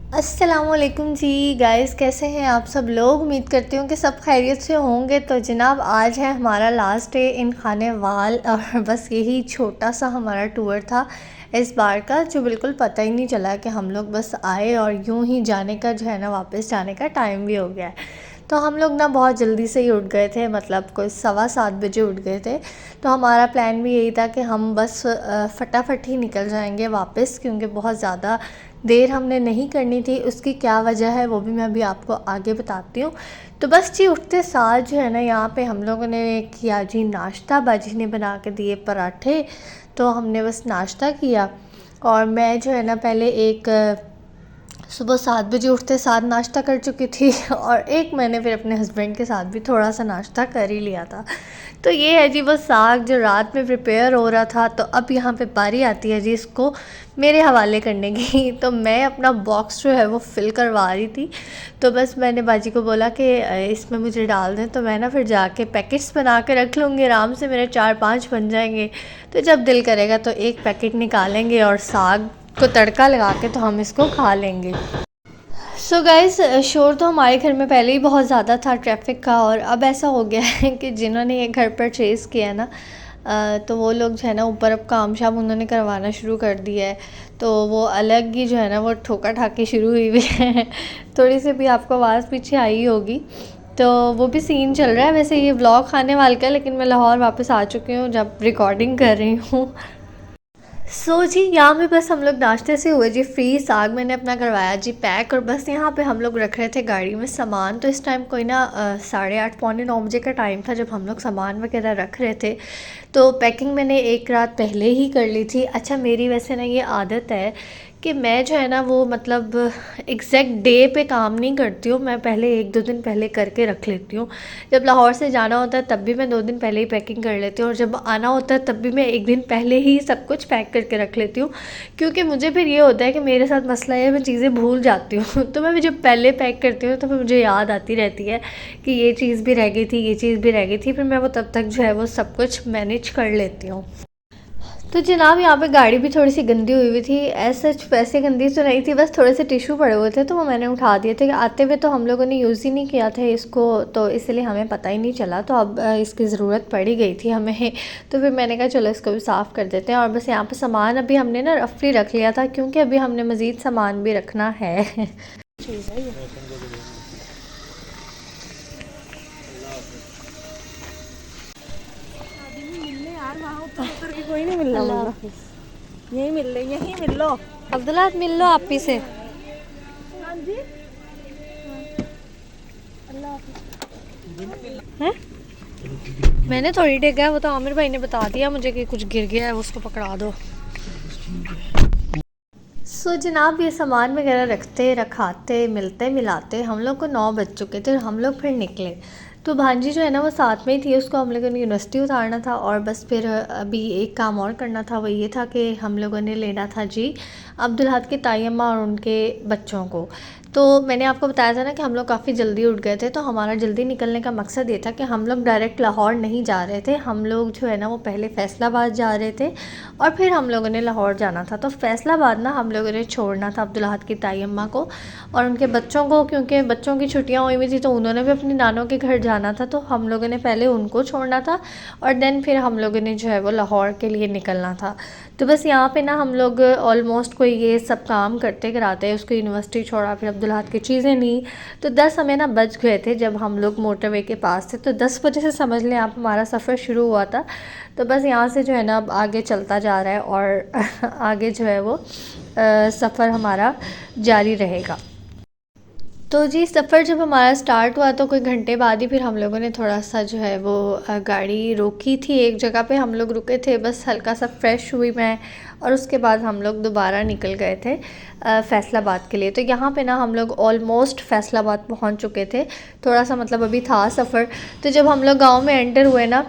अस्सलामुअलैकुम जी गाइस, कैसे हैं आप सब लोग। उम्मीद करती हूँ कि सब खैरियत से होंगे। तो जनाब, आज है हमारा लास्ट डे इन खाने वाल और बस यही छोटा सा हमारा टूर था इस बार का, जो बिल्कुल पता ही नहीं चला कि हम लोग बस आए और यूं ही जाने का जो है ना, वापस जाने का टाइम भी हो गया है। तो हम लोग ना बहुत जल्दी से ही उठ गए थे, मतलब कोई 7:15 बजे उठ गए थे। तो हमारा प्लान भी यही था कि हम बस फटाफट ही निकल जाएंगे वापस, क्योंकि बहुत ज़्यादा देर हमने नहीं करनी थी। उसकी क्या वजह है वो भी मैं अभी आपको आगे बताती हूँ। तो बस जी, उठते साथ जो है ना, यहाँ पे हम लोगों ने किया जी नाश्ता। बाजी ने बना के दिए पराठे, तो हमने बस नाश्ता किया। और मैं जो है ना, पहले एक सुबह 7 बजे उठते साथ नाश्ता कर चुकी थी और एक मैंने फिर अपने हस्बैंड के साथ भी थोड़ा सा नाश्ता कर ही लिया था। तो ये है जी वो साग जो रात में प्रिपेयर हो रहा था। तो अब यहाँ पे बारी आती है जी इसको मेरे हवाले करने की। तो मैं अपना बॉक्स जो है वो फ़िल करवा रही थी। तो बस मैंने बाजी को बोला कि इसमें मुझे डाल दें, तो मैं ना फिर जाके पैकेट्स बना के रख लूँगी, आराम से मेरे 4-5 बन जाएंगे। तो जब दिल करेगा तो एक पैकेट निकालेंगे और साग को तड़का लगा के तो हम इसको खा लेंगे। सो गाइस, शोर तो हमारे घर में पहले ही बहुत ज़्यादा था ट्रैफिक का, और अब ऐसा हो गया है कि जिन्होंने ये घर परचेज़ किया है ना, तो वो लोग जो है ना ऊपर अब काम शाम उन्होंने करवाना शुरू कर दिया है। तो वो अलग ही जो है ना वो ठोका ठाकी शुरू हुई हुई है। थोड़ी सी भी आपको आवाज़ पीछे आई होगी, तो वो भी सीन चल रहा है। वैसे ये व्लॉग खाने वाले का, लेकिन मैं लाहौर वापस आ चुकी हूँ जब रिकॉर्डिंग कर रही हूँ। जी, यहाँ पे बस हम लोग नाश्ते से हुए जी फ्री। साग मैंने अपना करवाया जी पैक, और बस यहाँ पे हम लोग रख रहे थे गाड़ी में सामान। तो इस टाइम कोई ना 8:30 पौने 9 बजे का टाइम था जब हम लोग सामान वगैरह रख रहे थे। तो पैकिंग मैंने एक रात पहले ही कर ली थी। अच्छा, मेरी वैसे ना ये आदत है कि मैं जो है ना वो मतलब एग्जैक्ट डे पे काम नहीं करती हूँ। मैं पहले 1-2 दिन पहले करके रख लेती हूँ। जब लाहौर से जाना होता है तब भी मैं 2 दिन पहले ही पैकिंग कर लेती हूँ, और जब आना होता है तब भी मैं 1 दिन पहले ही सब कुछ पैक करके रख लेती हूँ। क्योंकि मुझे फिर ये होता है कि मेरे साथ मसला है, मैं चीज़ें भूल जाती हूँ। तो मैं जब पहले पैक करती हूँ तो फिर मुझे याद आती रहती है कि ये चीज़ भी रह गई थी, ये चीज़ भी रह गई थी। फिर मैं वो तब तक जो है वो सब कुछ मैनेज कर लेती हूँ। तो जनाब, यहाँ पे गाड़ी भी थोड़ी सी गंदी हुई हुई थी। ऐसे वैसे गंदी तो नहीं थी, बस थोड़े से टिश्यू पड़े हुए थे, तो वो मैंने उठा दिए थे। आते हुए तो हम लोगों ने यूज़ ही नहीं किया था इसको, तो इसलिए हमें पता ही नहीं चला। तो अब इसकी ज़रूरत पड़ ही गई थी हमें। तो फिर मैंने कहा चलो इसको भी साफ़ कर देते हैं। और बस यहाँ पे सामान अभी हमने ना रफली रख लिया था, क्योंकि अभी हमने मज़ीद सामान भी रखना है। चीज़ है ये। यार वहाँ ऊपर उतर के कोई नहीं मिलना अल्लाह मिलना हाफिज़। यहीं मिल रहे यहीं मिल लो। अब्दुल्ला, मिल लो आप ही से। हाँ जी अल्लाह हाफिज़। हैं? मैंने थोड़ी टेका है, वो तो आमिर भाई ने बता दिया मुझे कि कुछ गिर गया है, उसको पकड़ा दो। जनाब, ये सामान वगैरह रखते रखाते मिलते मिलाते हम लोग को 9 बज चुके थे, और हम लोग फिर निकले। तो भांजी जो है ना वो साथ में ही थी, उसको हम लोगों ने यूनिवर्सिटी उतारना था। और बस फिर अभी एक काम और करना था, वो ये था कि हम लोगों ने लेना था जी अब्दुल की ताई अम्मा और उनके बच्चों को। तो मैंने आपको बताया था ना कि हम लोग काफ़ी जल्दी उठ गए थे। तो हमारा जल्दी निकलने का मकसद ये था कि हम लोग डायरेक्ट लाहौर नहीं जा रहे थे। हम लोग जो है ना वो पहले फ़ैसलाबाद जा रहे थे, और फिर हम लोगों ने लाहौर जाना था। तो फ़ैसलाबाद ना हम लोगों ने छोड़ना था अब्दुल की ताई अम्मा को और उनके बच्चों को, क्योंकि बच्चों की छुट्टियां हुई हुई थी, तो उन्होंने भी अपनी नानों के घर जाना था। तो हम लोगों ने पहले उनको छोड़ना था, और देन फिर हम लोगों ने जो है वो लाहौर के लिए निकलना था। तो बस यहाँ पे ना हम लोग ऑलमोस्ट कोई ये सब काम करते कराते उसको यूनिवर्सिटी छोड़ा, फिर अब्दुल की चीज़ें ली। तो 10 हमें ना बज गए थे जब हम लोग मोटरवे के पास थे। तो 10 बजे से समझ लें आप हमारा सफ़र शुरू हुआ था। तो बस यहाँ से जो है ना अब आगे चलता जा रहा है, और आगे जो है वो सफ़र हमारा जारी रहेगा। तो जी, सफ़र जब हमारा स्टार्ट हुआ तो कोई घंटे बाद ही फिर हम लोगों ने थोड़ा सा जो है वो गाड़ी रोकी थी। एक जगह पे हम लोग रुके थे, बस हल्का सा फ्रेश हुई मैं, और उसके बाद हम लोग दोबारा निकल गए थे फ़ैसलाबाद के लिए। तो यहाँ पे ना हम लोग ऑलमोस्ट फ़ैसलाबाद पहुँच चुके थे। थोड़ा सा मतलब अभी था सफ़र। तो जब हम लोग गाँव में एंटर हुए ना,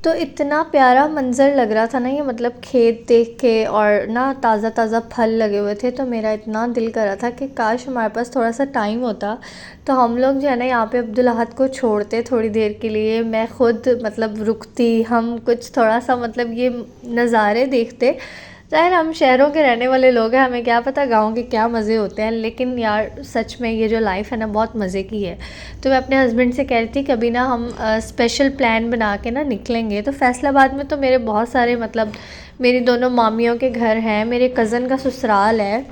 तो इतना प्यारा मंज़र लग रहा था ना ये, मतलब खेत देख के, और ना ताज़ा ताज़ा फल लगे हुए थे। तो मेरा इतना दिल कर रहा था कि काश हमारे पास थोड़ा सा टाइम होता, तो हम लोग जो है ना यहाँ पे अब्दुल अहद को छोड़ते थोड़ी देर के लिए। मैं ख़ुद मतलब रुकती, हम कुछ थोड़ा सा मतलब ये नज़ारे देखते। खैर हम शहरों के रहने वाले लोग हैं, हमें क्या पता गाँव के क्या मज़े होते हैं, लेकिन यार सच में ये जो लाइफ है ना बहुत मज़े की है। तो मैं अपने हस्बैंड से कह रही थी कभी ना हम स्पेशल प्लान बना के ना निकलेंगे। तो फैसलाबाद में तो मेरे बहुत सारे मतलब मेरी दोनों मामियों के घर हैं, मेरे कज़न का ससुराल है,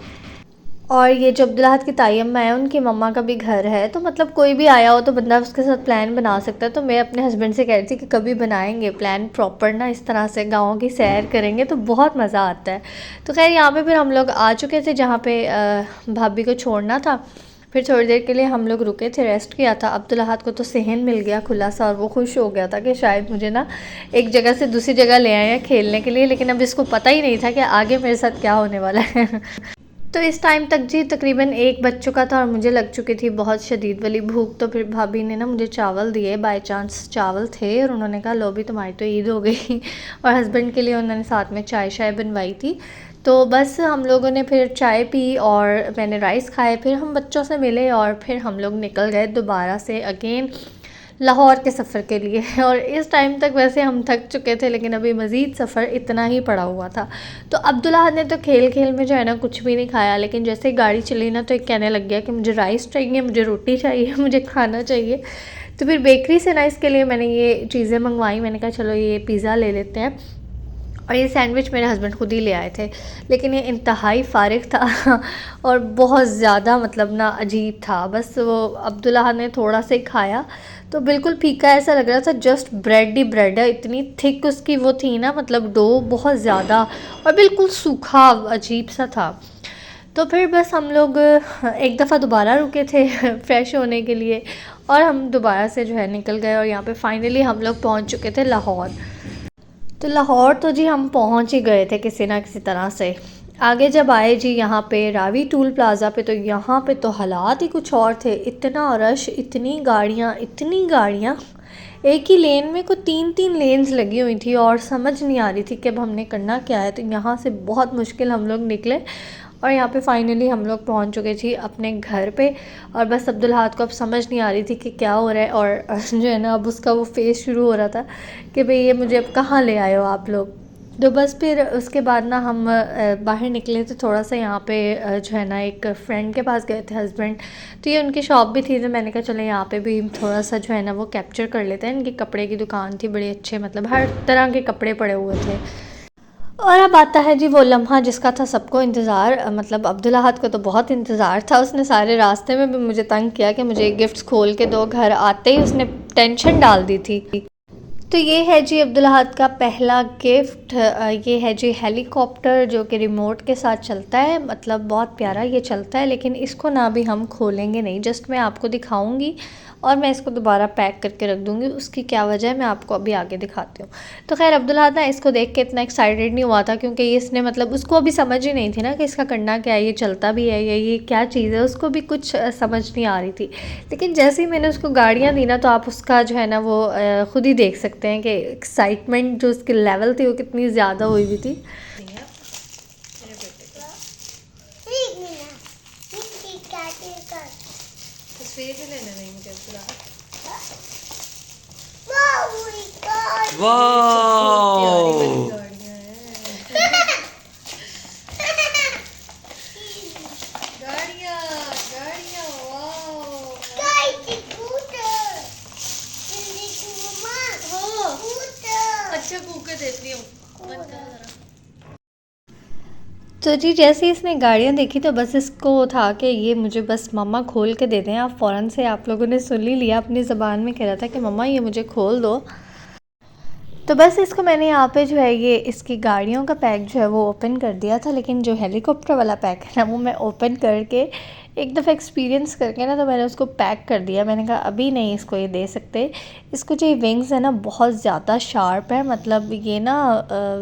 और ये जो अब्दुल्लाहद की ताई अम्मा है उनकी मम्मा का भी घर है। तो मतलब कोई भी आया हो तो बंदा उसके साथ प्लान बना सकता है। तो मैं अपने हस्बैंड से कह रही थी कि कभी बनाएंगे प्लान प्रॉपर ना, इस तरह से गाँव की सैर करेंगे तो बहुत मज़ा आता है। तो खैर यहाँ पे फिर हम लोग आ चुके थे जहाँ पे भाभी को छोड़ना था। फिर थोड़ी देर के लिए हम लोग रुके थे, रेस्ट किया था। अब्दुल्लाहद को तो सहन मिल गया खुला सा, और वो खुश हो गया था कि शायद मुझे ना एक जगह से दूसरी जगह ले आए हैं खेलने के लिए, लेकिन अब इसको पता ही नहीं था कि आगे मेरे साथ क्या होने वाला है। तो इस टाइम तक जी तकरीबन 1 बज चुका था और मुझे लग चुकी थी बहुत शदीद वाली भूख। तो फिर भाभी ने ना मुझे चावल दिए, बाय चांस चावल थे, और उन्होंने कहा लो भी तुम्हारी तो ईद हो गई। और हस्बैंड के लिए उन्होंने साथ में चाय शाय बनवाई थी। तो बस हम लोगों ने फिर चाय पी और मैंने राइस खाए, फिर हम बच्चों से मिले और फिर हम लोग निकल गए दोबारा से अगेन लाहौर के सफ़र के लिए। और इस टाइम तक वैसे हम थक चुके थे, लेकिन अभी मज़ीद सफ़र इतना ही पड़ा हुआ था। तो अब्दुल्लाह ने तो खेल खेल में जो है ना कुछ भी नहीं खाया, लेकिन जैसे ही गाड़ी चली ना तो एक कहने लग गया कि मुझे राइस चाहिए, मुझे रोटी चाहिए, मुझे खाना चाहिए। तो फिर बेकरी से ना इसके लिए मैंने ये चीज़ें मंगवाई। मैंने कहा चलो ये पिज़्ज़ा ले लेते हैं, और ये सैंडविच मेरे हस्बैंड खुद ही ले आए थे, लेकिन ये इंतहाई फ़ारिग था और बहुत ज़्यादा मतलब ना अजीब था। बस वो अब्दुल्लाह ने थोड़ा सा ही खाया तो बिल्कुल फीका ऐसा लग रहा था, जस्ट ब्रेड ही ब्रेड है, इतनी थिक उसकी वो थी ना, मतलब डो बहुत ज़्यादा, और बिल्कुल सूखा अजीब सा था। तो फिर बस हम लोग एक दफ़ा दोबारा रुके थे फ़्रेश होने के लिए, और हम दोबारा से जो है निकल गए, और यहाँ पे फाइनली हम लोग पहुँच चुके थे लाहौर। तो लाहौर तो जी हम पहुंच ही गए थे किसी ना किसी तरह से। आगे जब आए जी यहाँ पे रावी टूल प्लाज़ा पे, तो यहाँ पे तो हालात ही कुछ और थे। इतना रश, इतनी गाड़ियाँ, एक ही लेन में को 3-3 लेन्स लगी हुई थी, और समझ नहीं आ रही थी कि अब हमने करना क्या है। तो यहाँ से बहुत मुश्किल हम लोग निकले, और यहाँ पे फाइनली हम लोग पहुँच चुके थे अपने घर पे। और बस अब्दुल्लाहद को अब समझ नहीं आ रही थी कि क्या हो रहा है, और जो है ना अब उसका वो फेस शुरू हो रहा था कि भाई ये मुझे अब कहाँ ले आए हो आप लोग। तो बस फिर उसके बाद ना हम बाहर निकले थे थोड़ा सा, यहाँ पे जो है ना एक फ्रेंड के पास गए थे हस्बैंड। तो ये उनकी शॉप भी थी, तो मैंने कहा चलो यहाँ पे भी थोड़ा सा जो है ना वो कैप्चर कर लेते हैं। इनकी कपड़े की दुकान थी, बड़े अच्छे मतलब हर तरह के कपड़े पड़े हुए थे। और अब आता है जी वो लम्हा जिसका था सबको इंतज़ार, मतलब अब्दुल्लाहद को तो बहुत इंतज़ार था। उसने सारे रास्ते में भी मुझे तंग किया कि मुझे गिफ्ट्स खोल के दो, घर आते ही उसने टेंशन डाल दी थी। तो ये है जी अब्दुल्लाहद का पहला गिफ्ट। ये है जी हेलीकॉप्टर जो कि रिमोट के साथ चलता है, मतलब बहुत प्यारा ये चलता है, लेकिन इसको ना भी हम खोलेंगे नहीं, जस्ट मैं आपको दिखाऊंगी और मैं इसको दोबारा पैक करके रख दूंगी। उसकी क्या वजह है मैं आपको अभी आगे दिखाती हूँ। तो खैर अब्दुल्लाहद ना इसको देख के इतना एक्साइटेड नहीं हुआ था, क्योंकि ये इसने मतलब उसको अभी समझ ही नहीं थी ना कि इसका करना क्या है, ये चलता भी है या ये क्या चीज़ है, उसको भी कुछ समझ नहीं आ रही थी। लेकिन जैसे ही मैंने उसको गाड़ियाँ दी ना, तो आप उसका जो है ना वो ख़ुद ही देख सकते हैं कि एक्साइटमेंट जो उसकी लेवल थी वो कितनी ज़्यादा हुई हुई थी। तस्वीर भी लेने नहीं मुझे अच्छा कुकर देती हूँ। तो जी जैसे ही इसने गाड़ियाँ देखी तो बस इसको था कि ये मुझे बस मम्मा खोल के दे दें। आप फ़ौरन से आप लोगों ने सुन ही लिया, अपनी ज़बान में कह रहा था कि मम्मा ये मुझे खोल दो। तो बस इसको मैंने यहाँ पे जो है ये इसकी गाड़ियों का पैक जो है वो ओपन कर दिया था, लेकिन जो हेलीकॉप्टर वाला पैक है ना वो मैं ओपन करके एक दफ़ा एक्सपीरियंस करके ना तो मैंने उसको पैक कर दिया। मैंने कहा अभी नहीं इसको ये दे सकते। इसको जो विंग्स है ना बहुत ज़्यादा शार्प है, मतलब ये ना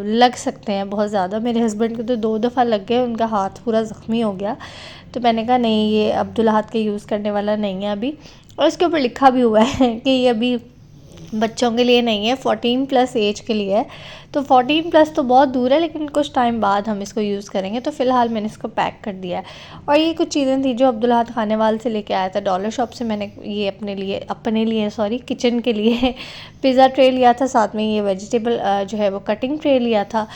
लग सकते हैं बहुत ज़्यादा। मेरे हस्बैंड को तो 2 दफ़ा लग गए, उनका हाथ पूरा ज़ख्मी हो गया। तो मैंने कहा नहीं ये अब्दुल्लाहद के यूज़ करने वाला नहीं है अभी। और इसके ऊपर लिखा भी हुआ है कि ये अभी बच्चों के लिए नहीं है, 14 प्लस एज के लिए है। तो 14 प्लस तो बहुत दूर है, लेकिन कुछ टाइम बाद हम इसको यूज़ करेंगे। तो फ़िलहाल मैंने इसको पैक कर दिया है। और ये कुछ चीज़ें थी जो अब्दुल्लाहद खानेवाल से लेके आया था, डॉलर शॉप से। मैंने ये अपने लिए सॉरी किचन के लिए पिज़्ज़ा ट्रे लिया था, साथ में ये वेजिटेबल जो है वो कटिंग ट्रे लिया था,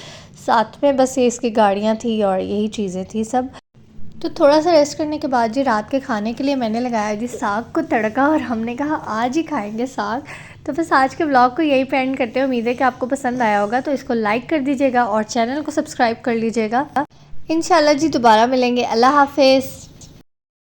साथ में बस ये इसकी गाड़ियाँ थी और यही चीज़ें थी सब। तो थोड़ा सा रेस्ट करने के बाद जी रात के खाने के लिए मैंने लगाया जी साग को तड़का, और हमने कहा आज ही खाएंगे साग। तो बस आज के व्लॉग को यही पे एंड करते हैं। उम्मीद है कि आपको पसंद आया होगा, तो इसको लाइक कर दीजिएगा और चैनल को सब्सक्राइब कर लीजिएगा। इंशाल्लाह जी दोबारा मिलेंगे। अल्लाह हाफिज़।